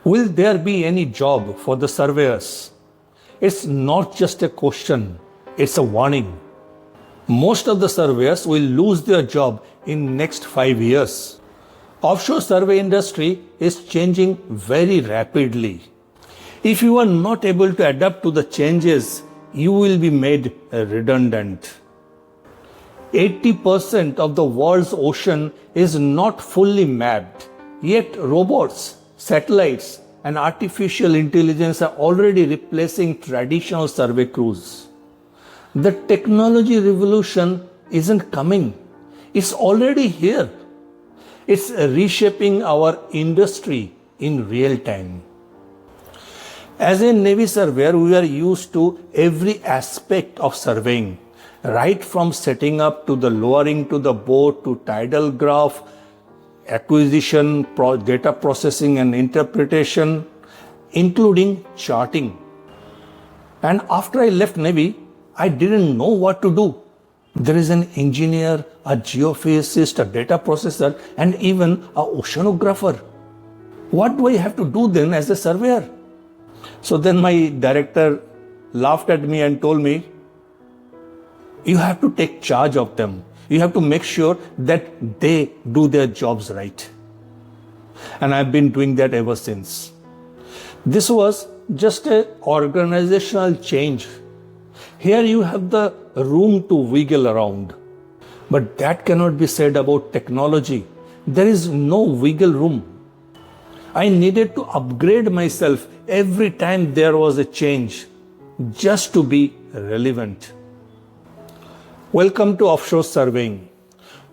Will there be any job for the surveyors? It's not just a question, it's a warning. Most of the surveyors will lose their job in next 5 years. Offshore survey industry is changing very rapidly. If you are not able to adapt to the changes, you will be made redundant. 80% of the world's ocean is not fully mapped, yet robots, satellites, and artificial intelligence are already replacing traditional survey crews. The technology revolution isn't coming, it's already here. It's reshaping our industry in real time. As a Navy surveyor, we are used to every aspect of surveying, right from setting up to the lowering to the boat to tidal graph, acquisition, data processing and interpretation, including charting. And after I left Navy, I didn't know what to do. There is an engineer, a geophysicist, a data processor, and even an oceanographer. What do I have to do then as a surveyor? So then my director laughed at me and told me, you have to take charge of them. You have to make sure that they do their jobs right. And I've been doing that ever since. This was just an organizational change. Here you have the room to wiggle around. But that cannot be said about technology. There is no wiggle room. I needed to upgrade myself every time there was a change, just to be relevant. Welcome to Offshore Surveying.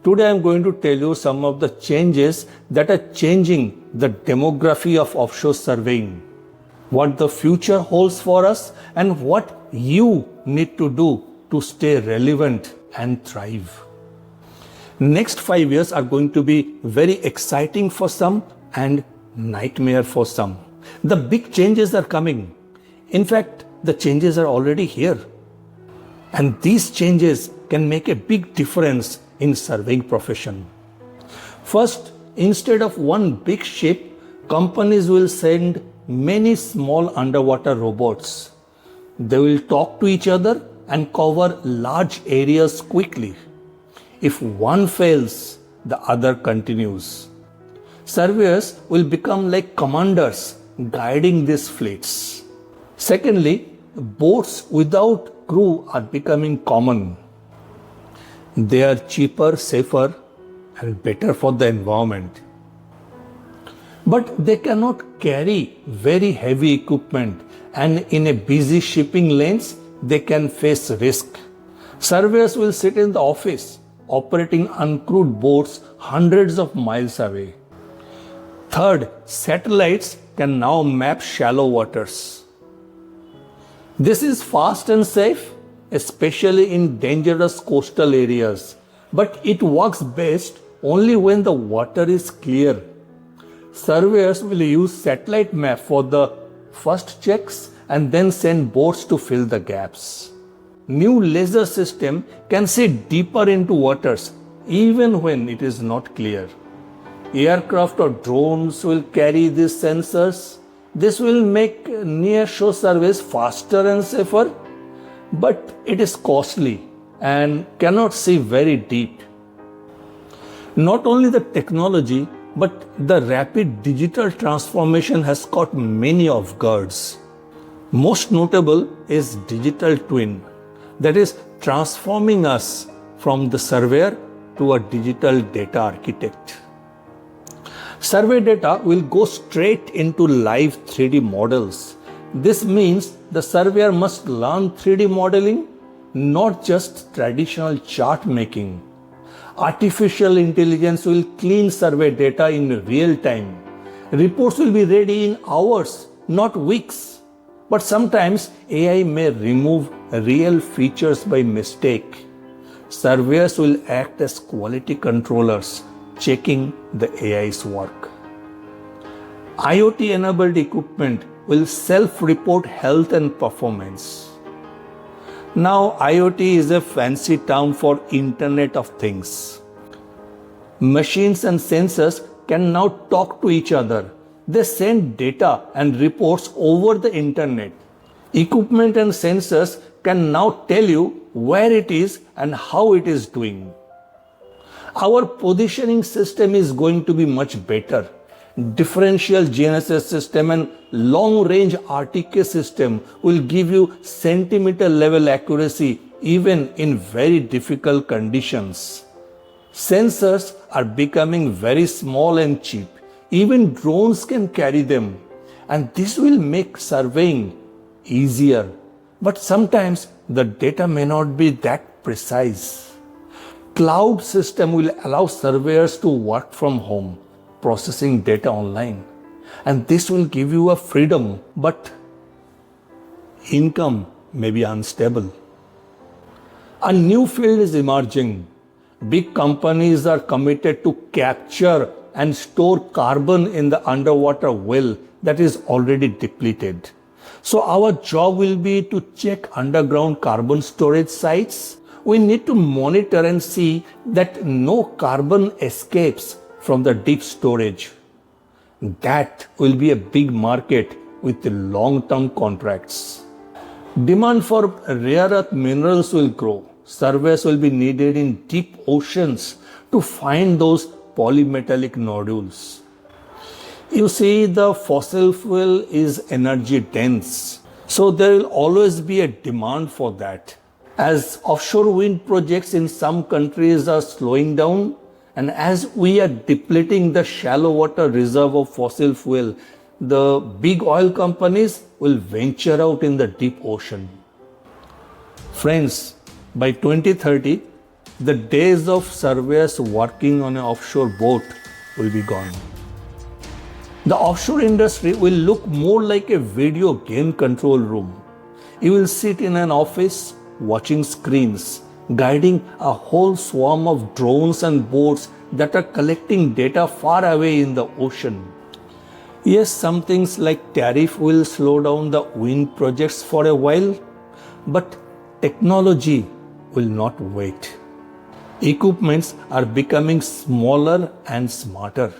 Today I am going to tell you some of the changes that are changing the demography of offshore surveying, what the future holds for us, and what you need to do to stay relevant and thrive. Next 5 years are going to be very exciting for some and nightmare for some. The big changes are coming. In fact, the changes are already here. And these changes can make a big difference in surveying profession. First, instead of one big ship, companies will send many small underwater robots. They will talk to each other and cover large areas quickly. If one fails, the other continues. Surveyors will become like commanders guiding these fleets. Secondly, boats without crew are becoming common. They are cheaper, safer, and better for the environment. But they cannot carry very heavy equipment, and in a busy shipping lanes, they can face risk. Surveyors will sit in the office, operating uncrewed boats hundreds of miles away. Third, satellites can now map shallow waters. This is fast and safe, especially in dangerous coastal areas, but it works best only when the water is clear. Surveyors will use satellite map for the first checks and then send boats to fill the gaps. New laser system can see deeper into waters even when it is not clear. Aircraft or drones will carry these sensors. This will make near-shore surveys faster and safer, but it is costly and cannot see very deep. Not only the technology, but the rapid digital transformation has caught many off guards. Most notable is digital twin, that is transforming us from the surveyor to a digital data architect. Survey data will go straight into live 3D models. This means the surveyor must learn 3D modeling, not just traditional chart making. Artificial intelligence will clean survey data in real time. Reports will be ready in hours, not weeks. But sometimes AI may remove real features by mistake. Surveyors will act as quality controllers, checking the AI's work. IoT-enabled equipment will self-report health and performance. Now, IoT is a fancy term for Internet of Things. Machines and sensors can now talk to each other, They send data and reports over the internet. Equipment and sensors can now tell you where it is and how it is doing. Our positioning system is going to be much better. Differential GNSS system and long range RTK system will give you centimeter level accuracy even in very difficult conditions. Sensors are becoming very small and cheap. Even drones can carry them, and this will make surveying easier. But sometimes the data may not be that precise. Cloud system will allow surveyors to work from home, processing data online. And this will give you a freedom, but income may be unstable. A new field is emerging. Big companies are committed to capture and store carbon in the underwater well that is already depleted. So our job will be to check underground carbon storage sites. We need to monitor and see that no carbon escapes from the deep storage. That will be a big market with long-term contracts. Demand for rare earth minerals will grow. Surveys will be needed in deep oceans to find those polymetallic nodules. You see, the fossil fuel is energy dense, so there will always be a demand for that. As offshore wind projects in some countries are slowing down, and as we are depleting the shallow water reserve of fossil fuel, the big oil companies will venture out in the deep ocean. Friends, by 2030, the days of surveyors working on an offshore boat will be gone. The offshore industry will look more like a video game control room. You will sit in an office watching screens, guiding a whole swarm of drones and boats that are collecting data far away in the ocean. Yes, some things like tariff will slow down the wind projects for a while, but technology will not wait. Equipments are becoming smaller and smarter.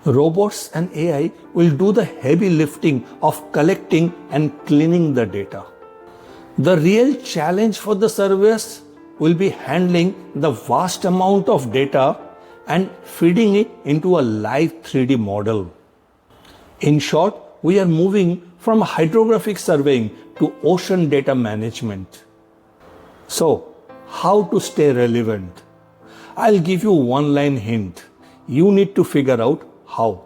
Robots and AI will do the heavy lifting of collecting and cleaning the data. The real challenge for the surveyors will be handling the vast amount of data and feeding it into a live 3D model. In short, we are moving from hydrographic surveying to ocean data management. So, how to stay relevant? I'll give you one line hint. You need to figure out how.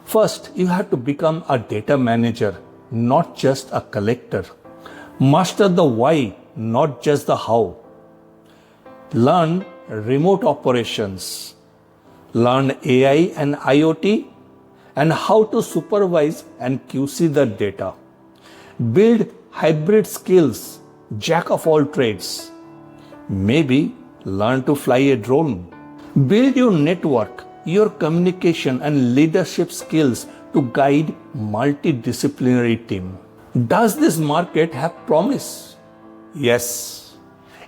First, you have to become a data manager, not just a collector. Master the why, not just the how. Learn remote operations. Learn AI and IoT and how to supervise and QC the data. Build hybrid skills, jack of all trades. Maybe learn to fly a drone. Build your network, your communication and leadership skills to guide multidisciplinary team. Does this market have promise? Yes.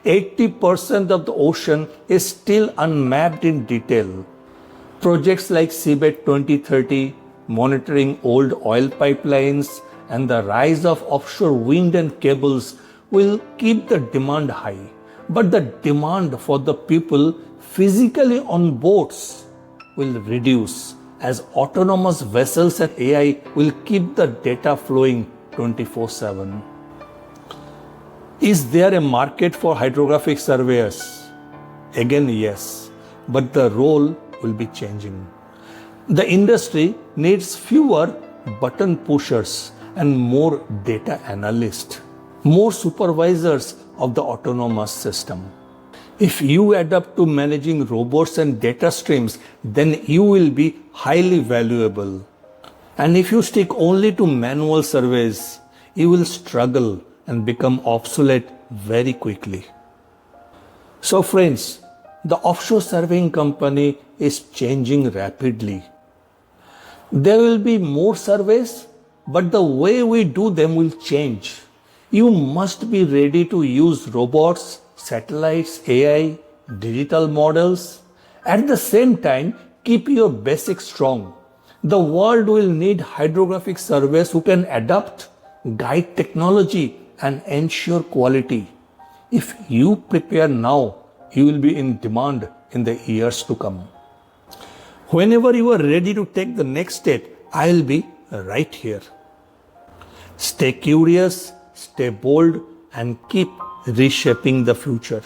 80% of the ocean is still unmapped in detail. Projects like Seabed 2030, monitoring old oil pipelines, and the rise of offshore wind and cables will keep the demand high. But the demand for the people physically on boats will reduce as autonomous vessels and AI will keep the data flowing 24/7. Is there a market for hydrographic surveyors? Again, yes, but the role will be changing. The industry needs fewer button pushers and more data analysts, more supervisors of the autonomous system. If you adapt to managing robots and data streams, then you will be highly valuable. And if you stick only to manual surveys, you will struggle and become obsolete very quickly. So friends, the offshore surveying company is changing rapidly. There will be more surveys, but the way we do them will change. You must be ready to use robots, satellites, AI, digital models. At the same time, keep your basics strong. The world will need hydrographic surveys who can adapt, guide technology, and ensure quality. If you prepare now, you will be in demand in the years to come. Whenever you are ready to take the next step, I will be right here. Stay curious, stay bold, and keep reshaping the future.